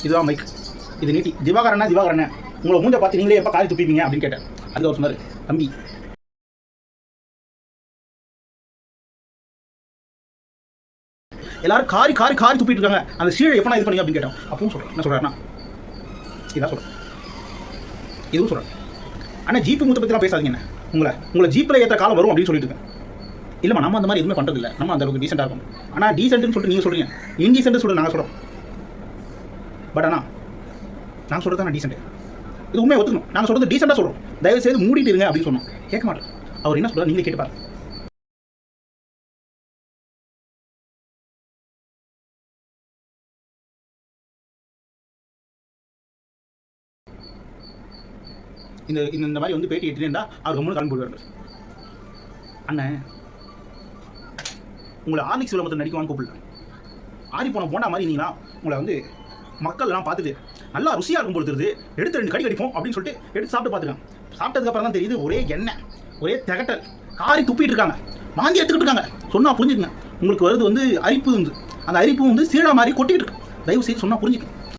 இதுதான் மைக், இது நீட்டி. திவாகரண்ணா உங்களை மூஞ்ச பார்த்து நீங்களே எப்போ காரி துப்பிப்பீங்க அப்படின்னு கேட்டேன். அதுக்கு அவர் சொன்னார், தம்பி எல்லாரும் காரி துப்பிட்டு இருக்காங்க, அந்த சீழை எப்போ இது பண்ணீங்க அப்படின்னு கேட்டோம். அப்பவும் சொல்கிறேன், என்ன சொல்கிறாருன்னா இதான் சொல்கிறேன், இதுவும் சொல்கிறேன். ஆனால் ஜீப்பு மூத்த பற்றிலாம் பேசாதீங்க, உங்களை ஜீப்பில் ஏற்ற காலம் வரும் அப்படின்னு சொல்லிட்டு இருக்கேன். இல்லைம்மா நம்ம அந்த மாதிரி எதுவுமே பண்ணுறதில்ல, நம்ம அந்த அளவுக்கு டீசெண்டாக இருக்கும். ஆனால் டீசென்ட்னு சொல்லிட்டு நீங்கள் சொல்கிறீங்க, இன்டீசென்ட் சொல்லிட்டு நாங்கள் சொல்கிறோம். பட் ஆனால் நாங்கள் சொல்கிறது தான் டீசென்ட், இது உண்மையை ஒத்துக்கணும். நாங்கள் சொல்கிறது டீசெண்டாக சொல்கிறோம், தயவு செய்து மூடிட்டு இருங்க அப்படின்னு சொன்னோம். கேட்க மாட்டோம். அவர் என்ன சொல்கிறார் நீங்களே கேட்டுப்பாரு. இந்த மாதிரி வந்து பேட்டி எடுத்துட்டா அவர் ரொம்ப கிளம்பி போடுவார். அண்ணன் உங்களை ஆர்லிக்ஸ் விளம்பரத்தில் நடிக்குவான்னு கூப்பிடல, ஆறி போன போண்டா மாதிரி நீங்களா உங்களை வந்து மக்கள்லாம் பார்த்துட்டு நல்லா ருசியாக இருக்கும் பொழுது எடுத்து 2 கடி கடிப்போம் அப்படின்னு சொல்லிட்டு எடுத்து சாப்பிட்டு பார்த்துருக்காங்க. சாப்பிட்டதுக்கப்புறம் தான் தெரியுது ஒரே எண்ணெய், ஒரே திகட்டல், காரி துப்பிட்டு இருக்காங்க, வாங்கி எடுத்துக்கிட்டு இருக்காங்க. சொன்னால் புரிஞ்சுக்குங்க, உங்களுக்கு வருது வந்து அரிப்பு வந்து அந்த அரிப்பு வந்து சீழா மாதிரி கொட்டிக்கிட்டு இருக்கு. தயவு செய்து சொன்னால் புரிஞ்சுக்கணும்.